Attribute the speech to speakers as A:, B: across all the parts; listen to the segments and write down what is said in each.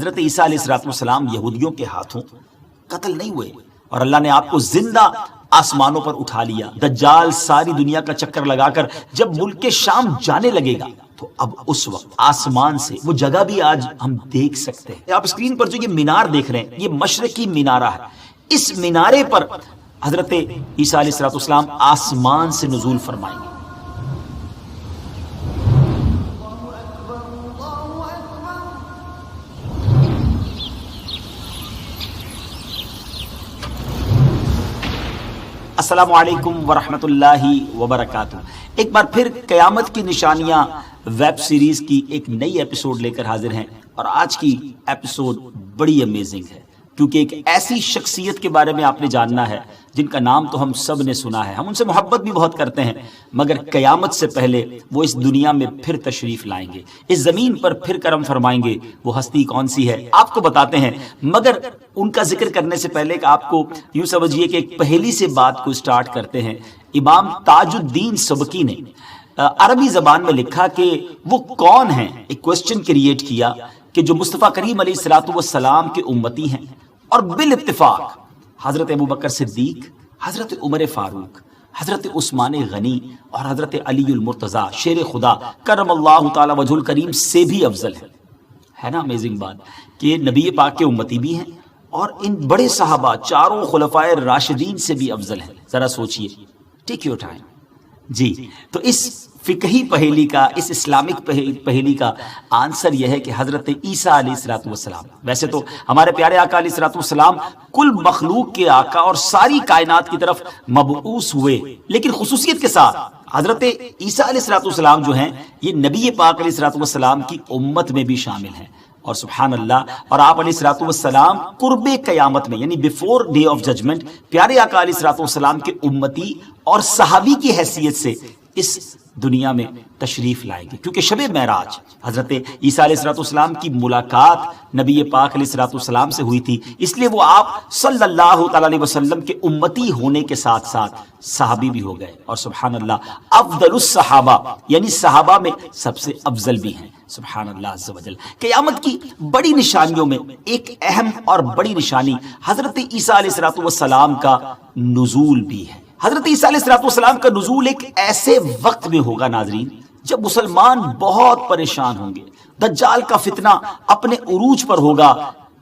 A: حضرت عیسیٰ علیہ السلام یہودیوں کے ہاتھوں قتل نہیں ہوئے اور اللہ نے آپ کو زندہ آسمانوں پر اٹھا لیا. دجال ساری دنیا کا چکر لگا کر جب ملک شام جانے لگے گا تو اب اس وقت آسمان سے وہ جگہ بھی آج ہم دیکھ سکتے ہیں. آپ اسکرین پر جو یہ مینار دیکھ رہے ہیں یہ مشرقی مینارہ ہے. اس مینارے پر حضرت عیسیٰ علیہ السلام آسمان سے نزول فرمائیں گے. السلام علیکم ورحمۃ اللہ وبرکاتہ. ایک بار پھر قیامت کی نشانیاں ویب سیریز کی ایک نئی ایپیسوڈ لے کر حاضر ہیں اور آج کی ایپیسوڈ بڑی امیزنگ ہے کیونکہ ایک ایسی شخصیت کے بارے میں آپ نے جاننا ہے جن کا نام تو ہم سب نے سنا ہے, ہم ان سے محبت بھی بہت کرتے ہیں, مگر قیامت سے پہلے وہ اس دنیا میں پھر تشریف لائیں گے, اس زمین پر پھر کرم فرمائیں گے. وہ ہستی کون سی ہے آپ کو بتاتے ہیں, مگر ان کا ذکر کرنے سے پہلے کہ آپ کو یوں سمجھیے کہ ایک پہلی سے بات کو سٹارٹ کرتے ہیں. امام تاج الدین سبکی نے عربی زبان میں لکھا کہ وہ کون ہیں, ایک کوسچن کریٹ کیا کہ جو مصطفیٰ کریم علیہ السلام کے امتی ہیں اور بالاتفاق حضرت ابوبکر صدیق, حضرت عمر فاروق, حضرت عثمان غنی اور حضرت علی المرتضیٰ شیر خدا کرم اللہ تعالی وجہ الکریم سے بھی افضل ہے نا امیزنگ بات کہ نبی پاک کے امتی بھی ہیں اور ان بڑے صحابہ چاروں خلفائے راشدین سے بھی افضل ہیں. ذرا سوچئے, ٹیک یور ٹائم. جی تو اس فقہی پہیلی کا, اس اسلامک پہیلی کا آنسر یہ ہے کہ حضرت عیسیٰ علیہ السلام, ویسے تو ہمارے پیارے آقا علیہ السلام کل مخلوق کے آقا اور ساری کائنات کی طرف مبعوث ہوئے, لیکن خصوصیت کے ساتھ حضرت عیسیٰ علیہ السلام جو ہیں یہ نبی پاک علیہ السلام کی امت میں بھی شامل ہیں. اور سبحان اللہ, اور آپ علیہ السلام قرب قیامت میں یعنی بیفور ڈے آف ججمنٹ پیارے آقا علیہ السلام کے امتی اور صحابی کی حیثیت سے اس دنیا میں تشریف لائیں گے, کیونکہ شب معراج حضرت عیسیٰ علیہ السلام کی ملاقات نبی پاک علیہ السلام سے ہوئی تھی, اس لیے وہ آپ صلی اللہ تعالی علیہ وسلم کے امتی ہونے کے ساتھ ساتھ صحابی بھی ہو گئے. اور سبحان اللہ افضل الصحابہ یعنی صحابہ میں سب سے افضل بھی ہیں. سبحان اللہ عز و جل. قیامت کی بڑی نشانیوں میں ایک اہم اور بڑی نشانی حضرت عیسیٰ علیہ السلام کا نزول بھی ہے. حضرت عیسیٰ علیہ السلام کا نزول ایک ایسے وقت میں ہوگا ناظرین جب مسلمان بہت پریشان ہوں گے, دجال کا فتنہ اپنے عروج پر ہوگا,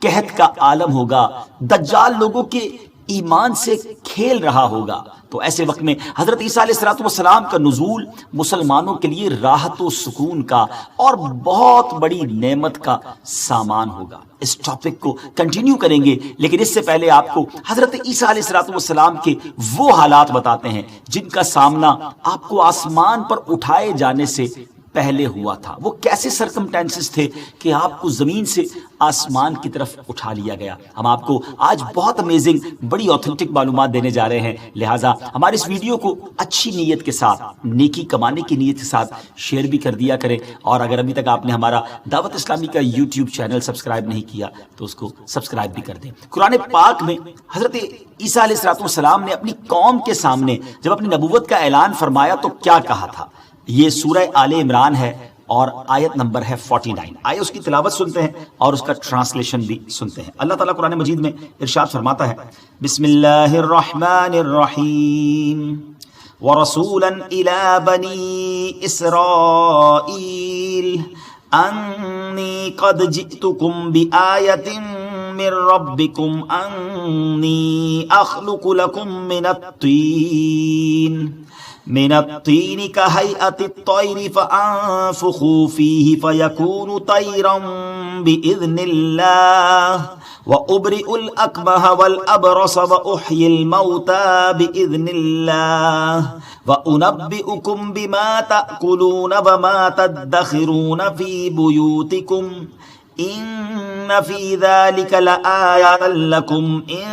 A: قحط کا عالم ہوگا, دجال لوگوں کے ایمان سے کھیل رہا ہوگا. تو ایسے وقت میں حضرت عیسیٰ علیہ السلام کا نزول مسلمانوں کے لیے راحت و سکون کا اور بہت بڑی نعمت کا سامان ہوگا. اس ٹاپک کو کنٹینیو کریں گے, لیکن اس سے پہلے آپ کو حضرت عیسیٰ علیہ السلام کے وہ حالات بتاتے ہیں جن کا سامنا آپ کو آسمان پر اٹھائے جانے سے پہلے ہوا تھا. وہ کیسے سرکمٹینسز تھے کہ آپ کو زمین سے آسمان کی طرف اٹھا لیا گیا. ہم آپ کو آج بہت امیزنگ بڑی اوتھینٹک معلومات دینے جا رہے ہیں, لہٰذا ہمارے اس ویڈیو کو اچھی نیت کے ساتھ, نیکی کمانے کی نیت کے ساتھ شیئر بھی کر دیا کریں, اور اگر ابھی تک آپ نے ہمارا دعوت اسلامی کا یوٹیوب چینل سبسکرائب نہیں کیا تو اس کو سبسکرائب بھی کر دیں. قرآن پاک میں حضرت عیسیٰ علیہ السلام نے اپنی قوم کے سامنے جب اپنی نبوت کا اعلان فرمایا تو کیا کہا تھا؟ یہ سورہ آل عمران ہے اور آیت نمبر ہے 49. آئے اس کی تلاوت سنتے ہیں اور اس کا ٹرانسلیشن بھی سنتے ہیں. اللہ تعالیٰ قرآن مجید میں ارشاد فرماتا ہے, بسم اللہ الرحمن الرحیم ورسولا الی بنی اسرائیل انی قد جئتکم بآیت من ربکم انی اخلق لکم من الطين كهيئة الطير فأنفخوا فيه فيكون طيرا بإذن الله وأبرئ الأكمه والأبرص وأحيي الموتى بإذن الله وأنبئكم بما تأكلون وما تدخرون في بيوتكم إن في ذلك لآية لكم إن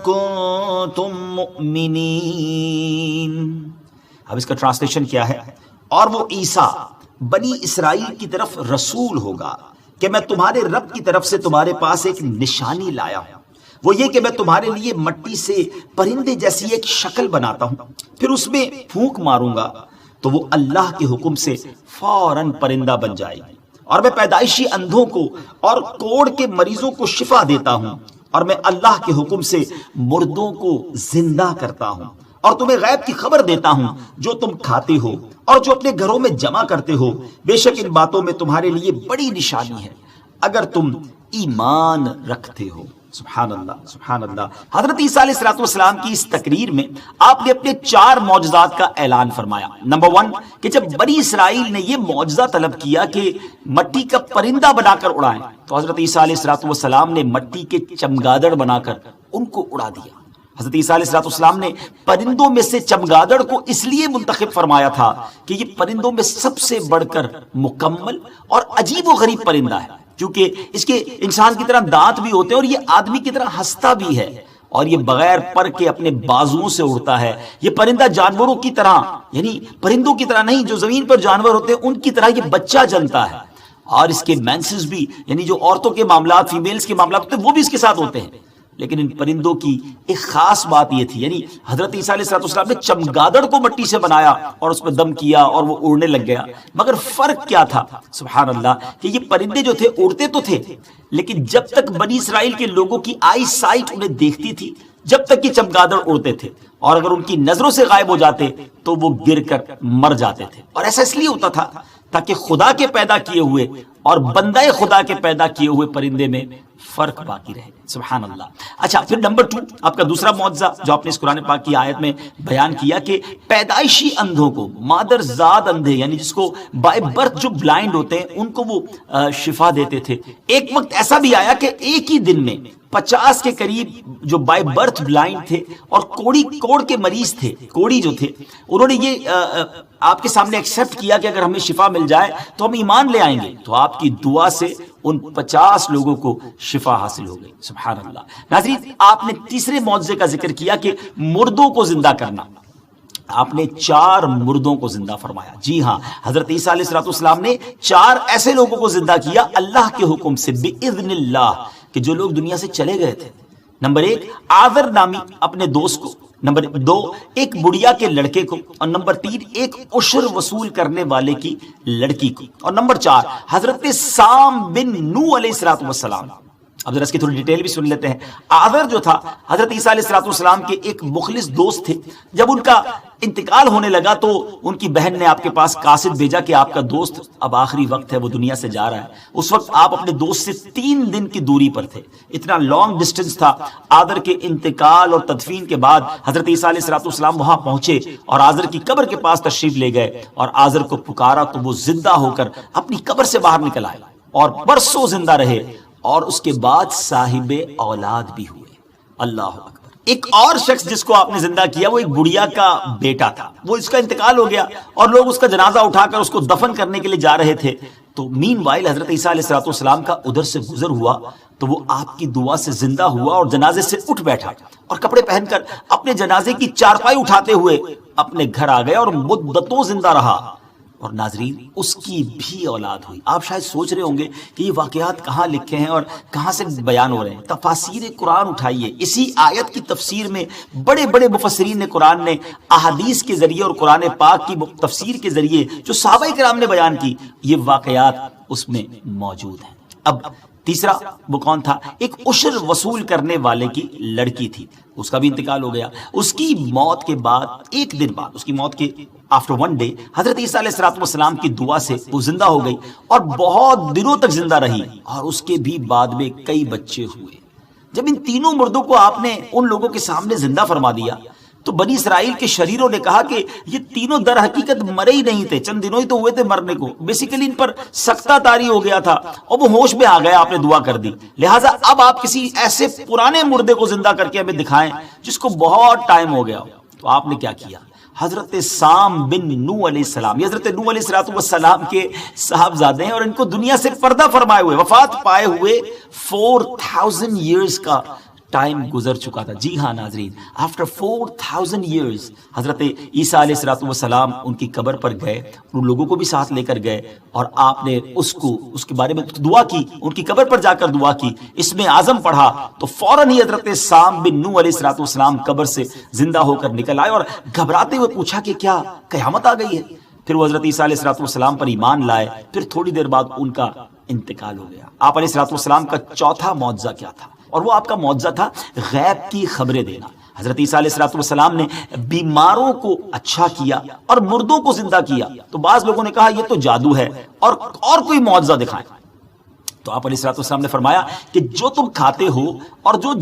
A: كنتم مؤمنين. اب اس کا ٹرانسلیشن کیا ہے؟ اور وہ عیسیٰ بنی اسرائیل کی طرف رسول ہوگا کہ میں تمہارے رب کی طرف سے تمہارے پاس ایک نشانی لایا ہوں, وہ یہ کہ میں تمہارے لیے مٹی سے پرندے جیسی ایک شکل بناتا ہوں, پھر اس میں پھونک ماروں گا تو وہ اللہ کے حکم سے فوراً پرندہ بن جائے گی, اور میں پیدائشی اندھوں کو اور کوڑ کے مریضوں کو شفا دیتا ہوں، اور میں اللہ کے حکم سے مردوں کو زندہ کرتا ہوں، اور تمہیں غیب کی خبر دیتا ہوں جو تم کھاتے ہو اور جو اپنے گھروں میں جمع کرتے ہو، بے شک ان باتوں میں تمہارے لیے بڑی نشانی ہے اگر تم ایمان رکھتے ہو۔ سبحان اللہ، سبحان اللہ۔ حضرت عیسیٰ علیہ السلام کی اس تقریر میں آپ نے اپنے 4 معجزات کا اعلان فرمایا۔ نمبر 1 کہ جب بنی اسرائیل نے یہ معجزہ طلب کیا کہ مٹی کا پرندہ بنا کر اڑائیں، تو حضرت عیسیٰ علیہ السلام نے مٹی کے چمگادڑ بنا کر ان کو اڑا دیا۔ حضرت عیسیٰ علیہ السلام نے پرندوں میں سے چمگادڑ کو اس لیے منتخب فرمایا تھا کہ یہ پرندوں میں سب سے بڑھ کر مکمل اور عجیب و غریب پرندہ ہے، کیونکہ اس کے انسان کی طرح دانت بھی ہوتے ہیں اور یہ آدمی کی طرح ہنستا بھی ہے، اور یہ بغیر پر کے اپنے بازوؤں سے اڑتا ہے۔ یہ پرندہ جانوروں کی طرح، یعنی پرندوں کی طرح نہیں، جو زمین پر جانور ہوتے ہیں ان کی طرح یہ بچہ جنتا ہے، اور اس کے مینسز بھی، یعنی جو عورتوں کے معاملات، فیمیلز کے معاملات ہوتے ہیں، وہ بھی اس کے ساتھ ہوتے ہیں۔ لیکن ان پرندوں کی ایک خاص بات یہ تھی، یعنی حضرت عیسیٰ علیہ السلام نے چمگادڑ کو مٹی سے بنایا اور اس پہ دم کیا اور وہ اڑنے لگ گیا، مگر فرق کیا تھا؟ سبحان اللہ، کہ یہ پرندے جو تھے اڑتے تو تھے، لیکن جب تک بنی اسرائیل کے لوگوں کی آئی سائٹ انہیں دیکھتی تھی، جب تک یہ چمگادڑ اڑتے تھے، اور اگر ان کی نظروں سے غائب ہو جاتے تو وہ گر کر مر جاتے تھے۔ اور ایسا اس لیے ہوتا تھا تاکہ خدا کے پیدا کیے ہوئے اور بندہ خدا کے پیدا کیے ہوئے پرندے میں فرق باقی رہے۔ سبحان اللہ۔ اچھا، پھر نمبر 2 آپ کا دوسرا معجزہ جو آپ نے اس قرآن پاک کی آیت میں بیان کیا کہ پیدائشی اندھوں کو، مادر زاد اندھے، یعنی جس کو بائی برتھ جو بلائنڈ ہوتے ہیں، ان کو وہ شفا دیتے تھے۔ ایک وقت ایسا بھی آیا کہ ایک ہی دن میں 50 کے قریب جو بائی برتھ بلائنڈ تھے اور کوڑ کے مریض تھے، کوڑی جو تھے، انہوں نے یہ آپ کے سامنے ایکسپٹ کیا کہ اگر ہمیں شفا مل جائے تو ہم ایمان لے آئیں گے، تو آپ کی دعا سے ان 50 لوگوں کو شفا حاصل ہو گئی۔ سبحان اللہ۔ ناظرین، آپ نے تیسرے معجزے کا ذکر کیا کہ مردوں کو زندہ کرنا۔ آپ نے 4 مردوں کو زندہ فرمایا۔ جی ہاں، حضرت عیسیٰ علیہ السلام نے 4 ایسے لوگوں کو زندہ کیا اللہ کے حکم سے، بِإِذْنِ اللہ، کہ جو لوگ دنیا سے چلے گئے تھے۔ نمبر 1 آذر نامی اپنے دوست کو، نمبر 2 ایک بڑھیا کے لڑکے کو، اور نمبر 3 ایک عشر وصول کرنے والے کی لڑکی کو، اور نمبر 4 حضرت سام بن نوح علیہ السلام۔ اب ذرا اس کی تھوڑی ڈیٹیل بھی سن لیتے ہیں۔ آذر جو تھا حضرت عیسیٰ علیہ السلام کے ایک مخلص دوست تھے۔ جب ان کا انتقال ہونے لگا تو ان کی بہن نے آپ کے پاس قاصد بھیجا کہ آپ کا دوست اب آخری وقت ہے، وہ دنیا سے جا رہا ہے۔ اس وقت آپ اپنے دوست سے 3 دن کی دوری پر تھے، اتنا لانگ ڈسٹنس تھا۔ آذر کے انتقال اور تدفین کے بعد حضرت عیسیٰ علیہ السلام وہاں پہنچے اور آذر کی قبر کے پاس تشریف لے گئے اور آذر کو پکارا تو وہ زندہ ہو کر اپنی قبر سے باہر نکل آئے اور برسوں زندہ رہے، اور اس کے بعد صاحب اولاد بھی ہوئے۔ اللہ اکبر۔ ایک اور شخص جس کو آپ نے زندہ کیا وہ ایک بڑھیا کا بیٹا تھا، وہ اس کا انتقال ہو گیا اور لوگ اس کا جنازہ اٹھا کر اس کو دفن کرنے کے لیے جا رہے تھے، تو مین وائل حضرت عیسیٰ علیہ السلام کا ادھر سے گزر ہوا تو وہ آپ کی دعا سے زندہ ہوا اور جنازے سے اٹھ بیٹھا اور کپڑے پہن کر اپنے جنازے کی چارپائی اٹھاتے ہوئے اپنے گھر آ گئے اور مدتوں زندہ رہا۔ اور ناظرین، اس کی بھی اولاد ہوئی۔ آپ شاید سوچ رہے ہوں گے کہ یہ واقعات کہاں لکھے ہیں اور کہاں سے بیان ہو رہے ہیں۔ تفاسیر قرآن اٹھائیے، اسی آیت کی تفسیر میں بڑے بڑے مفسرین نے قرآن نے احادیث کے ذریعے اور قرآن پاک کی تفسیر کے ذریعے جو صحابہ کرام نے بیان کی، یہ واقعات اس میں موجود ہیں۔ اب تیسرا وہ کون تھا؟ ایک عشر وصول کرنے والے کی لڑکی تھی، اس کا بھی انتقال ہو گیا۔ اس کی موت کے بعد ایک دن بعد، اس کی موت کے آفٹر 1 ڈے، حضرت عیسیٰ علیہ السلام کی دعا سے وہ زندہ ہو گئی اور بہت دنوں تک زندہ رہی، اور اس کے بھی بعد میں کئی بچے ہوئے۔ جب ان تینوں مردوں کو آپ نے ان لوگوں کے سامنے زندہ فرما دیا تو بنی اسرائیل کے شریروں نے کہا کہ یہ تینوں در حقیقت مرے ہی نہیں تھے، چند دنوں ہی تو ہوئے تھے مرنے کو، بیسیکلی ان پر سکتہ طاری ہو گیا تھا اور وہ ہوش میں آ گیا، آپ نے دعا کر دی، لہٰذا اب آپ کسی ایسے پرانے مردے کو زندہ کر کے ہمیں دکھائیں جس کو بہت ٹائم ہو گیا ہو۔ تو آپ نے کیا کیا؟ حضرت سام بن نوح علیہ السلام، یہ حضرت نوح علیہ السلام کے صاحبزادے ہیں اور ان کو دنیا سے پردہ فرمائے ہوئے، وفات پائے ہوئے 4000 ایئرز کا ٹائم گزر چکا تھا۔ جی ہاں ناظرین، آفٹر 4000 ایئرز حضرت عیسیٰ علیہ السلام ان کی قبر پر گئے، ان لوگوں کو بھی ساتھ لے کر گئے اور آپ نے اس کے بارے میں دعا کی، ان کی قبر پر جا کر دعا کی، اس میں اعظم پڑھا تو فوراً ہی حضرت سام بن نوح علیہ السلام قبر سے زندہ ہو کر نکل آئے اور گھبراتے ہوئے پوچھا کہ کیا قیامت آ گئی ہے؟ پھر وہ حضرت عیسیٰ علیہ الصلوۃ والسلام پر ایمان لائے، پھر تھوڑی دیر بعد ان کا انتقال ہو گیا۔ آپ علیہ الصلوۃ والسلام کا چوتھا معجزہ کیا تھا؟ اور وہ آپ کا معجزہ تھا غیب کی خبریں دینا۔ حضرت عیسیٰ علیہ الصلوۃ والسلام نے بیماروں کو اچھا کیا اور مردوں کو زندہ کیا۔ تو بعض لوگوں نے کہا یہ تو جادو ہے، اور کوئی معجزہ دکھائیں۔ تو آپ علیہ الصلوۃ والسلام نے فرمایا کہ جو تم کھاتے ہو اور جو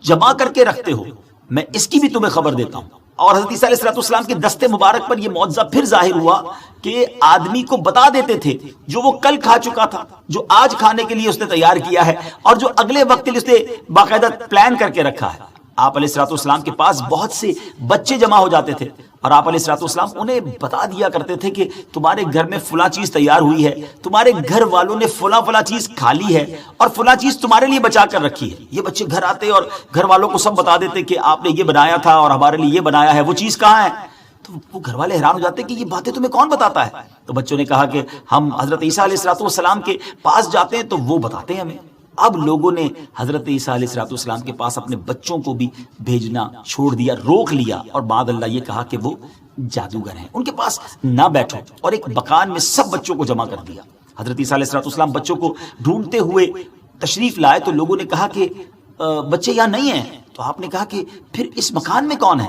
A: جمع کر کے رکھتے ہو، میں اس کی بھی تمہیں خبر دیتا ہوں۔ اور حضرت عیسیٰ علیہ الصلوۃ والسلام کے دست مبارک پر یہ معجزہ پھر ظاہر ہوا کہ آدمی کو بتا دیتے تھے جو وہ کل کھا چکا تھا، جو آج کھانے کے لیے اس نے تیار کیا ہے، اور جو اگلے وقت کے لیے اس نے باقاعدہ پلان کر کے رکھا ہے۔ آپ علیہ الصلوۃ والسلام کے پاس بہت سے بچے جمع ہو جاتے تھے، اور آپ علیہ الصلوۃ والسلام انہیں بتا دیا کرتے تھے کہ تمہارے گھر میں فلاں چیز تیار ہوئی ہے، تمہارے گھر والوں نے فلاں فلاں چیز کھا لی ہے، اور فلاں چیز تمہارے لیے بچا کر رکھی ہے۔ یہ بچے گھر آتے اور گھر والوں کو سب بتا دیتے کہ آپ نے یہ بنایا تھا اور ہمارے لیے یہ بنایا ہے، وہ چیز کہاں ہے؟ تو وہ گھر والے حیران ہو جاتے کہ یہ باتیں تمہیں کون بتاتا ہے؟ تو بچوں نے کہا کہ ہم حضرت عیسیٰ علیہ الصلوۃ والسلام کے پاس جاتے ہیں تو وہ بتاتے ہیں ہمیں۔ اب لوگوں نے حضرت عیسیٰ علیہ الصلوۃ والسلام کے پاس اپنے بچوں کو بھی بھیجنا چھوڑ دیا، روک لیا، اور بعد اللہ یہ کہا کہ وہ جادوگر ہیں، ان کے پاس نہ بیٹھو، اور ایک مکان میں سب بچوں کو جمع کر دیا۔ حضرت عیسیٰ علیہ الصلوۃ والسلام بچوں کو ڈھونڈتے ہوئے تشریف لائے تو لوگوں نے کہا کہ بچے یہاں نہیں ہیں۔ تو آپ نے کہا کہ پھر اس مکان میں کون ہے؟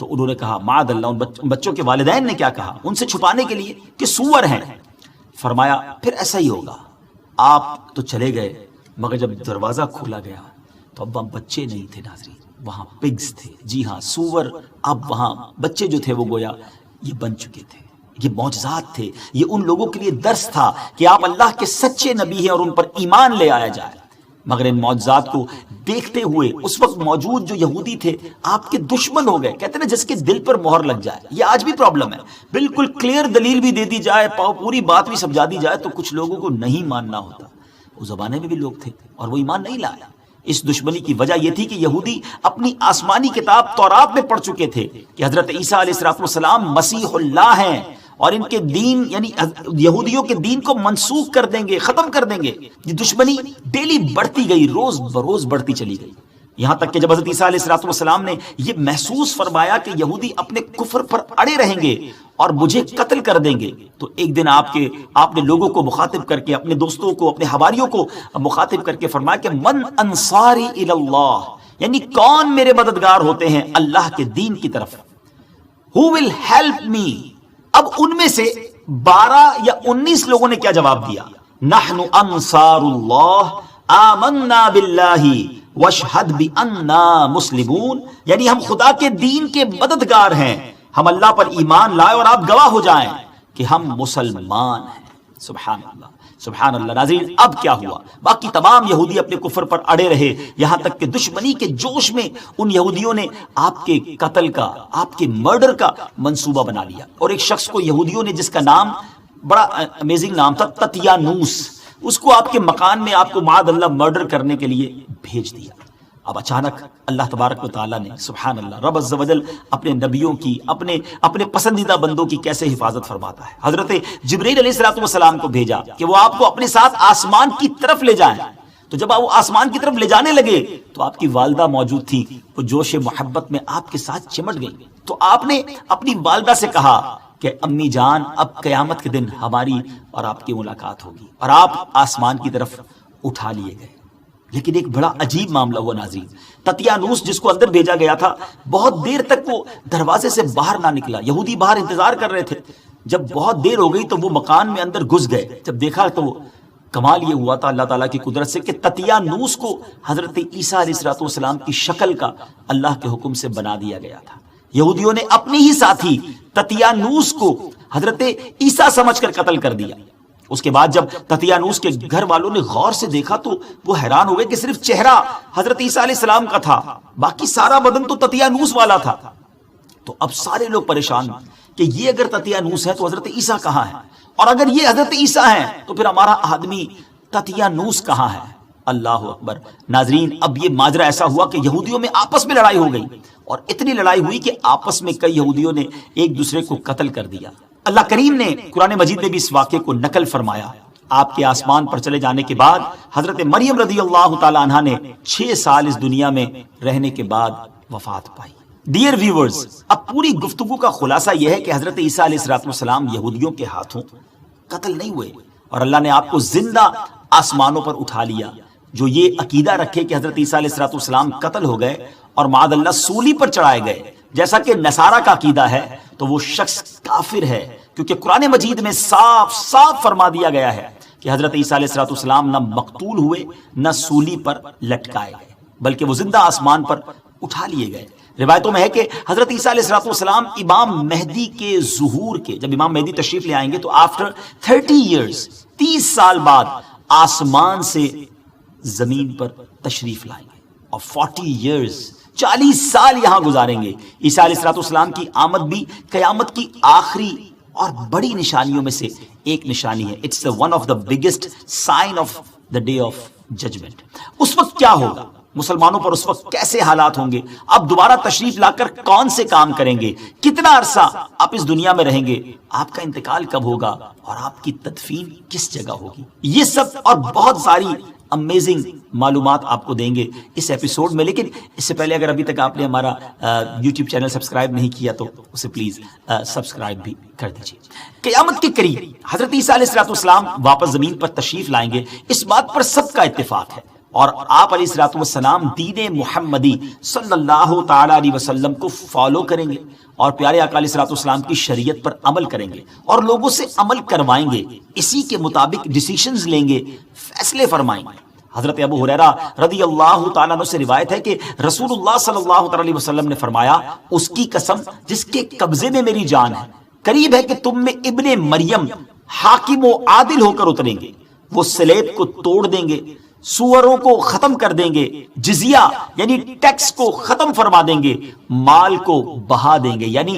A: تو انہوں نے کہا معاذ اللہ، ان بچوں کے والدین نے کیا کہا ان سے چھپانے کے لیے کہ سور ہیں۔ فرمایا پھر ایسا ہی ہوگا، آپ تو چلے گئے، مگر جب دروازہ کھولا گیا تو اب وہاں بچے نہیں تھے ناظرین، وہاں پگز تھے۔ جی ہاں، سور۔ اب وہاں بچے جو تھے وہ گویا یہ بن چکے تھے۔ یہ معجزات تھے، یہ ان لوگوں کے لیے درس تھا کہ آپ اللہ کے سچے نبی ہیں اور ان پر ایمان لے آیا جائے۔ مگر ان معجزات کو دیکھتے ہوئے اس وقت موجود جو یہودی تھے آپ کے دشمن ہو گئے۔ کہتے ہیں جس کے دل پر مہر لگ جائے، یہ آج بھی پرابلم ہے، بالکل کلیئر دلیل بھی دے دی جائے، پوری بات بھی سمجھا دی جائے تو کچھ لوگوں کو نہیں ماننا ہوتا۔ اس زمانے میں بھی لوگ تھے اور وہ ایمان نہیں لایا۔ اس دشمنی کی وجہ یہ تھی کہ یہودی اپنی آسمانی کتاب تورات میں پڑھ چکے تھے کہ حضرت عیسیٰ علیہ الصلوۃ والسلام مسیح اللہ ہیں، اور ان کے دین یعنی یہودیوں کے دین کو منسوخ کر دیں گے، ختم کر دیں گے۔ یہ دشمنی ڈیلی بڑھتی گئی، روز بروز بڑھتی چلی گئی، یہاں تک کہ جب حضرت عیسیٰ علیہ الصلوۃ والسلام نے یہ محسوس فرمایا کہ یہودی اپنے کفر پر اڑے رہیں گے اور مجھے قتل کر دیں گے، تو ایک دن آپ نے لوگوں کو مخاطب کر کے، اپنے دوستوں کو، اپنے حواریوں کو مخاطب کر کے فرمایا کہ من انصاری الی اللہ، یعنی کون میرے مددگار ہوتے ہیں اللہ کے دین کی طرف، who will help me۔ اب ان میں سے 12 یا 19 لوگوں نے کیا جواب دیا؟ نحن انصار اللہ آمنا باللہ واشہد بأننا مسلمون، یعنی ہم خدا کے دین کے مددگار ہیں، ہم اللہ پر ایمان لائے اور آپ گواہ ہو جائیں کہ ہم مسلمان ہیں۔ سبحان اللہ، سبحان اللہ۔ ناظرین اب کیا ہوا؟ باقی تمام یہودی اپنے کفر پر اڑے رہے، یہاں تک کہ دشمنی کے جوش میں ان یہودیوں نے آپ کے قتل کا، آپ کے مرڈر کا منصوبہ بنا لیا، اور ایک شخص کو یہودیوں نے، جس کا نام بڑا امیزنگ نام تھا، تطیانوس، اس کو آپ کے مکان میں آپ کو معاذ اللہ مرڈر کرنے کے لیے بھیج دیا۔ اب اچانک اللہ تبارک و تعالیٰ نے، سبحان اللہ، رب عز و جل اپنے نبیوں کی، اپنے پسندیدہ بندوں کی کیسے حفاظت فرماتا ہے۔ حضرت جبرائیل علیہ الصلوۃ والسلام کو بھیجا کہ وہ آپ کو اپنے ساتھ آسمان کی طرف لے جائیں۔ تو جب وہ آسمان کی طرف لے جانے لگے تو آپ کی والدہ موجود تھی، وہ جوش محبت میں آپ کے ساتھ چمٹ گئی۔ تو آپ نے اپنی والدہ سے کہا کہ امی جان، اب قیامت کے دن ہماری اور آپ کی ملاقات ہوگی، اور آپ آسمان کی طرف اٹھا لیے گئے۔ لیکن ایک بڑا عجیب معاملہ ہوا ناظرین۔ تطیانوس جس کو اندر بھیجا گیا تھا، بہت دیر تک وہ دروازے سے باہر نہ نکلا۔ یہودی باہر انتظار کر رہے تھے، جب بہت دیر ہو گئی تو وہ مکان میں اندر گھس گئے۔ جب دیکھا تو کمال یہ ہوا تھا اللہ تعالیٰ کی قدرت سے کہ تطیانوس کو حضرت عیسیٰ علیہ الصلوۃ والسلام کی شکل کا اللہ کے حکم سے بنا دیا گیا تھا۔ یہودیوں نے اپنے ہی ساتھی تطیانوس کو حضرت عیسیٰ سمجھ کر قتل کر دیا۔ اس کے بعد جب تطیانوس کے گھر والوں نے غور سے دیکھا تو وہ حیران ہوئے کہ صرف چہرہ حضرت عیسیٰ علیہ السلام کا تھا، باقی سارا بدن تو تطیانوس والا تھا۔ تو اب سارے لوگ پریشان کہ یہ اگر تطیانوس ہے تو حضرت عیسیٰ کہاں ہے، اور اگر یہ حضرت عیسیٰ ہیں تو پھر ہمارا آدمی تطیانوس کہاں ہے؟ اللہ اکبر۔ ناظرین اب یہ ماجرا ایسا ہوا کہ یہودیوں میں آپس میں لڑائی ہو گئی، اور اتنی لڑائی ہوئی کہ آپس میں کئی یہودیوں نے ایک دوسرے کو قتل کر دیا۔ اللہ کریم نے قرآن مجید میں بھی اس واقعے کو نقل فرمایا۔ آپ کے آسمان پر چلے جانے کے بعد حضرت مریم رضی اللہ تعالی عنہا نے 6 سال اس دنیا میں رہنے کے بعد وفات پائی۔ ڈیئر ویورز، اب پوری گفتگو کا خلاصہ یہ ہے کہ حضرت عیسیٰ علیہ السلام یہودیوں کے ہاتھوں قتل نہیں ہوئے اور اللہ نے آپ کو زندہ آسمانوں پر اٹھا لیا۔ جو یہ عقیدہ رکھے کہ حضرت عیسیٰ علیہ السلام قتل ہو گئے اور معاذ اللہ سولی پر چڑھائے گئے جیسا کہ نصارہ کا عقیدہ ہے، تو وہ شخص کافر ہے، کیونکہ قرآن مجید میں صاف صاف فرما دیا گیا ہے کہ حضرت عیسیٰ علیہ السلام نہ مقتول ہوئے نہ سولی پر لٹکائے گئے، بلکہ وہ زندہ آسمان پر اٹھا لیے گئے۔ روایتوں میں ہے کہ حضرت عیسیٰ علیہ السلام امام مہدی کے ظہور کے، جب امام مہدی تشریف لے آئیں گے تو آفٹر 30 ایئرز 30 سال بعد آسمان سے زمین پر تشریف لائیں گے اور 40 ایئرز 40 سال یہاں گزاریں گے۔ عیسیٰ علیہ السلام کی آمد بھی قیامت کی آخری اور بڑی نشانیوں میں سے ایک نشانی ہے۔ It's one of the biggest sign of the day of judgement. اس وقت کیا ہوگا؟ مسلمانوں پر اس وقت کیسے حالات ہوں گے؟ اب دوبارہ تشریف لا کر کون سے کام کریں گے؟ کتنا عرصہ آپ اس دنیا میں رہیں گے؟ آپ کا انتقال کب ہوگا اور آپ کی تدفین کس جگہ ہوگی؟ یہ سب اور بہت ساری امیزنگ معلومات آپ کو دیں گے اس ایپیسوڈ میں۔ لیکن اس سے پہلے اگر ابھی تک آپ نے ہمارا یوٹیوب چینل سبسکرائب نہیں کیا تو اسے پلیز سبسکرائب بھی کر دیجیے۔ قیامت کے قریب حضرت عیسیٰ علیہ السلام واپس زمین پر تشریف لائیں گے، اس بات پر سب کا اتفاق ہے، اور آپ علیہ السلام دین محمدی صلی اللہ تعالی علیہ وسلم کو فالو کریں گے اور پیارے آقا علیہ السلام کی شریعت پر عمل کریں گے اور لوگوں سے عمل کروائیں گے، اسی کے مطابق ڈیسیشنز لیں گے، فیصلے فرمائیں گے۔ حضرت ابو ہریرہ رضی اللہ تعالیٰ عنہ سے روایت ہے کہ رسول اللہ صلی اللہ تعالی علیہ وسلم نے فرمایا، اس کی قسم جس کے قبضے میں میری جان ہے، قریب ہے کہ تم میں ابن مریم حاکم و عادل ہو کر اتریں گے، وہ سلیب کو توڑ دیں گے، سوروں کو ختم کر دیں گے، جزیہ یعنی ٹیکس کو ختم فرما دیں گے، مال کو بہا دیں گے، یعنی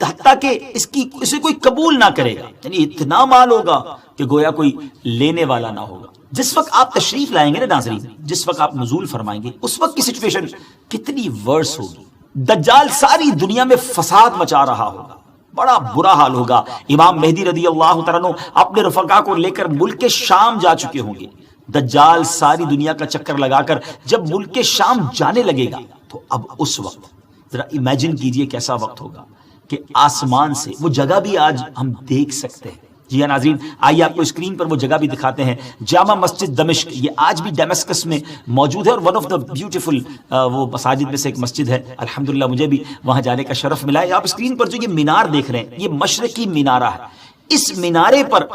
A: حتیٰ کہ اسے کوئی قبول نہ کرے گا، یعنی اتنا مال ہوگا کہ گویا کوئی لینے والا نہ ہوگا۔ جس وقت آپ تشریف لائیں گے نا ناظرین، جس وقت آپ نزول فرمائیں گے، اس وقت کی سچویشن کتنی ورس ہوگی۔ دجال ساری دنیا میں فساد مچا رہا ہوگا، بڑا برا حال ہوگا۔ امام مہدی رضی اللہ تعالیٰ عنہ اپنے رفقا کو لے کر ملک شام جا چکے ہوں گے۔ دجال ساری دنیا کا چکر لگا کر جب ملک شام جانے لگے گا تو اب اس وقت ذرا امیجن کیجئے کیسا وقت ہوگا کہ آسمان سے وہ جگہ بھی آج ہم دیکھ سکتے ہیں۔ جی ہاں ناظرین، آئیے آپ کو اسکرین پر وہ جگہ بھی دکھاتے ہیں۔ جامع مسجد دمشق، یہ آج بھی ڈیمسکس میں موجود ہے اور ون آف دا بیوٹیفل وہ مساجد میں سے ایک مسجد ہے۔ الحمدللہ مجھے بھی وہاں جانے کا شرف ملا ہے۔ آپ اسکرین پر جو یہ مینار دیکھ رہے ہیں، یہ مشرقی مینارہ ہے۔ اس مینارے پر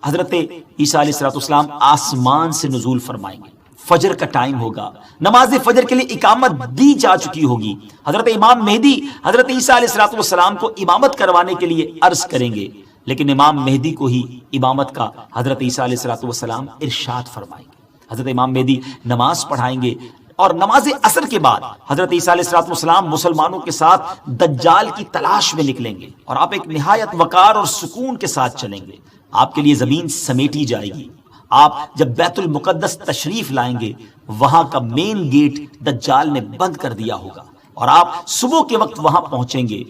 A: حضرت عیسیٰ علیہ السلام آسمان سے نزول فرمائیں گے۔ فجر کا ٹائم ہوگا، نماز فجر کے لیے اقامت دی جا چکی ہوگی۔ حضرت امام مہدی حضرت عیسیٰ علیہ السلام کو امامت کروانے کے لیے عرض کریں گے، لیکن امام مہدی کو ہی امامت کا حضرت عیسیٰ علیہ السلام ارشاد فرمائیں گے۔ حضرت امام مہدی نماز پڑھائیں گے اور نماز عصر کے بعد حضرت عیسیٰ علیہ السلام مسلمانوں کے ساتھ دجال کی تلاش میں نکلیں گے اور آپ ایک نہایت وقار اور سکون کے ساتھ چلیں گے۔ آپ کے لیے زمین سمیٹی جائے گی۔ آپ جب بیت المقدس تشریف لائیں گے، وہاں کا مین گیٹ دجال نے بند کر دیا ہوگا اور آپ صبح کے وقت وہاں پہنچیں گے۔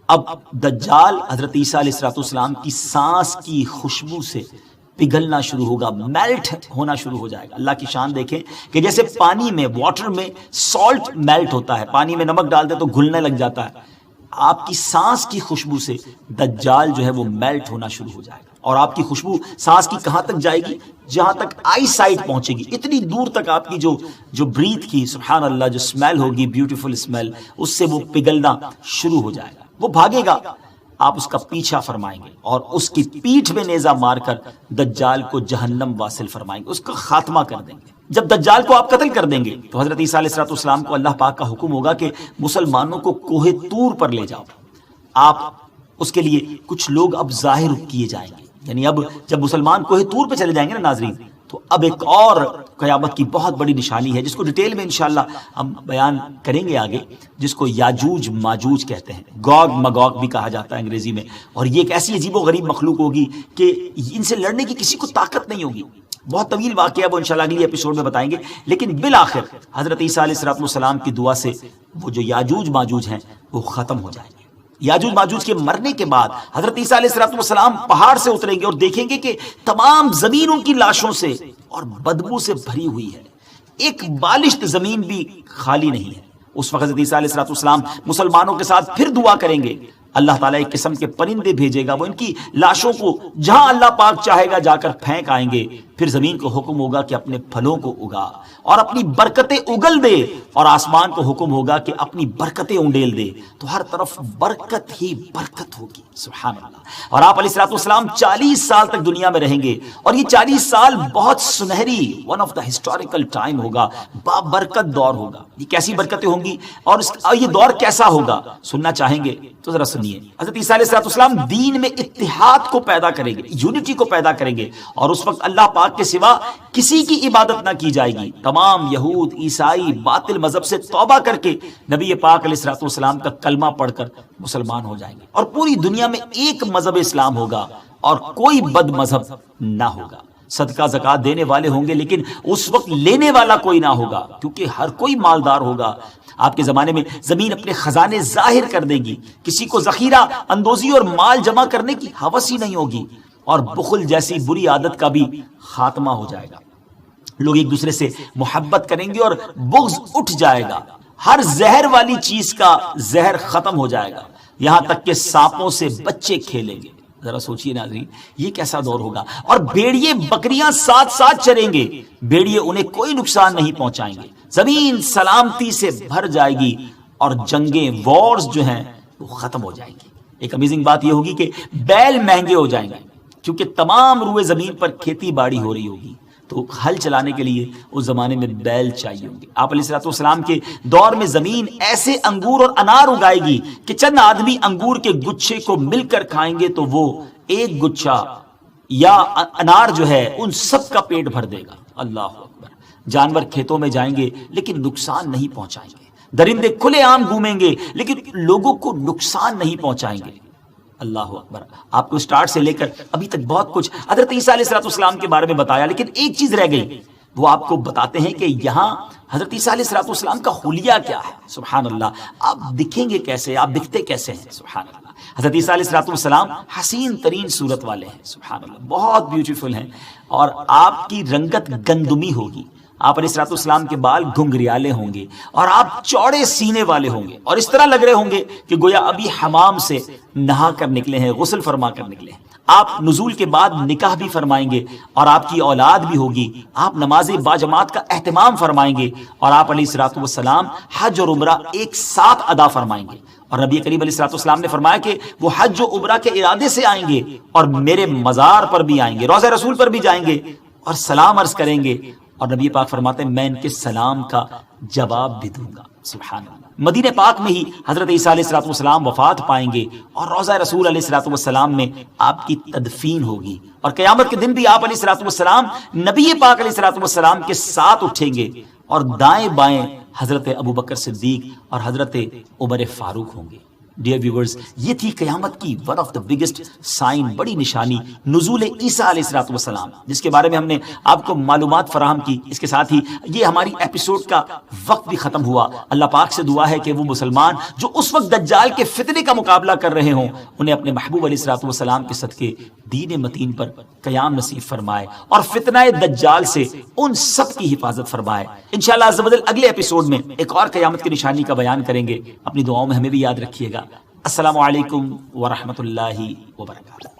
A: اب دجال حضرت عیسیٰ علیہ السلام کی سانس کی خوشبو سے پگھلنا شروع ہوگا، میلٹ ہونا شروع ہو جائے گا۔ اللہ کی شان دیکھیں کہ جیسے پانی میں، واٹر میں سالٹ میلٹ ہوتا ہے، پانی میں نمک ڈال دے تو گھلنے لگ جاتا ہے، آپ کی سانس کی خوشبو سے دجال جو ہے وہ میلٹ ہونا شروع ہو جائے گا۔ اور آپ کی خوشبو سانس کی کہاں تک جائے گی؟ جہاں تک آئی سائٹ پہنچے گی، اتنی دور تک آپ کی جو بریتھ کی، سبحان اللہ، جو اسمیل ہوگی، بیوٹیفل اسمیل، اس سے وہ پگھلنا شروع ہو جائے گا۔ وہ بھاگے گا، آپ اس کا پیچھا فرمائیں گے اور اس کی پیٹھ میں نیزہ مار کر دجال کو جہنم واصل فرمائیں گے، اس کا خاتمہ کر دیں گے۔ جب دجال کو آپ قتل کر دیں گے تو حضرت عیسیٰ علیہ السلام کو اللہ پاک کا حکم ہوگا کہ مسلمانوں کو کوہ طور پر لے جاؤ۔ آپ اس کے لیے کچھ لوگ اب ظاہر کیے جائیں گے، یعنی اب جب مسلمان کوہ طور پہ چلے جائیں گے نا ناظرین، تو اب ایک اور قیامت کی بہت بڑی نشانی ہے جس کو ڈیٹیل میں انشاءاللہ ہم بیان کریں گے آگے، جس کو یاجوج ماجوج کہتے ہیں، گوگ مگوگ بھی کہا جاتا ہے انگریزی میں۔ اور یہ ایک ایسی عجیب و غریب مخلوق ہوگی کہ ان سے لڑنے کی کسی کو طاقت نہیں ہوگی۔ بہت طویل واقعہ ہے، وہ انشاءاللہ اگلی ایپیسوڈ میں بتائیں گے، لیکن بالآخر حضرت عیسیٰ علیہ السلام کی دعا سے وہ جو یاجوج ماجوج ہیں وہ ختم ہو جائیں گے۔ یاجوج ماجوج کے مرنے کے بعد حضرت عیسیٰ علیہ السلام پہاڑ سے اتریں گے اور دیکھیں گے کہ تمام زمین ان کی لاشوں سے اور بدبو سے بھری ہوئی ہے، ایک بالشت زمین بھی خالی نہیں ہے۔ اس وقت حضرت عیسیٰ علیہ السلام مسلمانوں کے ساتھ پھر دعا کریں گے. اللہ تعالیٰ ایک قسم کے پرندے بھیجے گا, وہ ان کی لاشوں کو جہاں اللہ پاک چاہے گا جا کر پھینک آئیں گے. پھر زمین کو حکم ہوگا کہ اپنے پھلوں کو اگا اور اپنی برکتیں اگل دے, اور آسمان کو حکم ہوگا کہ اپنی برکتیں انڈیل دے. تو ہر طرف برکت ہی برکت ہوگی. سبحان اللہ. اور آپ علیہ السلام 40 سال تک دنیا میں رہیں گے, اور یہ 40 سال بہت سنہری, one of the historical time ہوگا, بابرکت دور ہوگا. یہ کیسی برکتیں ہوں گی اور یہ دور کیسا ہوگا, سننا چاہیں گے تو ذرا سنیے. حضرت عیسیٰ علیہ السلام دین میں اتحاد کو پیدا کریں گے, یونٹی کو پیدا کریں گے, اور اس وقت اللہ پاک کے سوا کسی کی عبادت نہ کی جائے گی. تمام یہود عیسائی باطل مذہب سے توبہ کر کے نبی پاک علیہ السلام کا کلمہ پڑھ کر مسلمان ہو جائیں گے, اور پوری دنیا میں ایک مذہب اسلام ہوگا اور کوئی بد مذہب نہ ہوگا. صدقہ زکات دینے والے ہوں گے لیکن اس وقت لینے والا کوئی نہ ہوگا, کیونکہ ہر کوئی مالدار ہوگا. آپ کے زمانے میں زمین اپنے خزانے ظاہر کر دے گی, کسی کو ذخیرہ اندوزی اور مال جمع کرنے کی ہوس ہی نہیں ہوگی, اور بخل جیسی بری عادت کا بھی خاتمہ ہو جائے گا. لوگ ایک دوسرے سے محبت کریں گے اور بغض اٹھ جائے گا. ہر زہر والی چیز کا زہر ختم ہو جائے گا, یہاں تک کہ سانپوں سے بچے کھیلیں گے. ذرا سوچئے ناظرین, یہ کیسا دور ہوگا. اور بھیڑیے بکریاں ساتھ ساتھ چریں گے, بھیڑیے انہیں کوئی نقصان نہیں پہنچائیں گے. زمین سلامتی سے بھر جائے گی, اور جنگیں وارز جو ہیں وہ ختم ہو جائیں گی. ایک امیزنگ بات یہ ہوگی کہ بیل مہنگے ہو جائیں گے, کیونکہ تمام روئے زمین پر کھیتی باڑی ہو رہی ہوگی, تو ہل چلانے کے لیے اس زمانے میں بیل چاہیے ہوں گے. آپ علیہ السلام کے دور میں زمین ایسے انگور اور انار اگائے گی کہ چند آدمی انگور کے گچھے کو مل کر کھائیں گے تو وہ ایک گچھا یا انار جو ہے ان سب کا پیٹ بھر دے گا. اللہ اکبر. جانور کھیتوں میں جائیں گے لیکن نقصان نہیں پہنچائیں گے, درندے کھلے عام گھومیں گے لیکن لوگوں کو نقصان نہیں پہنچائیں گے. اللہ اکبر. آپ کو سٹارٹ سے لے کر ابھی تک بہت کچھ حضرت عیسیٰ علیہ السلام کے بارے میں بتایا, لیکن ایک چیز رہ گئی, وہ آپ کو بتاتے ہیں کہ یہاں حضرت عیسیٰ علیہ السلام کا حلیہ کیا ہے. سبحان اللہ. آپ دکھیں گے کیسے, آپ دکھتے کیسے ہیں. سبحان اللہ. حضرت عیسیٰ علیہ السلام حسین ترین صورت والے ہیں. سبحان اللہ. بہت بیوٹیفل ہیں, اور آپ کی رنگت گندمی ہوگی. آپ علیہ السلام کے بال گھنگریالے ہوں گے, اور آپ چوڑے سینے والے ہوں گے, اور اس طرح لگ رہے ہوں گے کہ گویا ابھی حمام سے نہا کر نکلے ہیں, غسل فرما کر نکلے ہیں. آپ نزول کے بعد نکاح بھی فرمائیں گے, اور آپ کی اولاد بھی ہوگی. آپ نماز باجماعت کا اہتمام فرمائیں گے, اور آپ علیہ السلام حج اور عمرہ ایک ساتھ ادا فرمائیں گے. اور نبی کریم علیہ السلام نے فرمایا کہ وہ حج و عمرہ کے ارادے سے آئیں گے, اور میرے مزار پر بھی آئیں گے, روضہ رسول پر بھی جائیں گے, اور سلام عرض کریں گے. اور نبی پاک فرماتے ہیں میں ان کے سلام کا جواب بھی دوں گا. سبحان اللہ. مدینہ پاک میں ہی حضرت عیسیٰ علیہ السلام وفات پائیں گے, اور روضہ رسول علیہ السلام میں آپ کی تدفین ہوگی, اور قیامت کے دن بھی آپ علیہ السلام نبی پاک علیہ السلام کے ساتھ اٹھیں گے, اور دائیں بائیں حضرت ابوبکر صدیق اور حضرت عمر فاروق ہوں گے. ڈیئر ویورز, یہ تھی قیامت کی one of the biggest sign, بڑی نشانی, نزول عیسیٰ علیہ السلام, جس کے بارے میں ہم نے آپ کو معلومات فراہم کی. اس کے ساتھ ہی یہ ہماری ایپیسوڈ کا وقت بھی ختم ہوا. اللہ پاک سے دعا ہے کہ وہ مسلمان جو اس وقت دجال کے فتنے کا مقابلہ کر رہے ہوں, انہیں اپنے محبوب علیہ السلام کے صدقے دین متین پر قیام نصیب فرمائے, اور فتنہ دجال سے ان سب کی حفاظت فرمائے. انشاءاللہ عز و جل اگلے ایپیسوڈ میں ایک اور قیامت کی نشانی کا بیان کریں گے. اپنی دعاؤں میں ہمیں بھی یاد رکھیے گا. السلام علیکم ورحمۃ اللہ وبرکاتہ.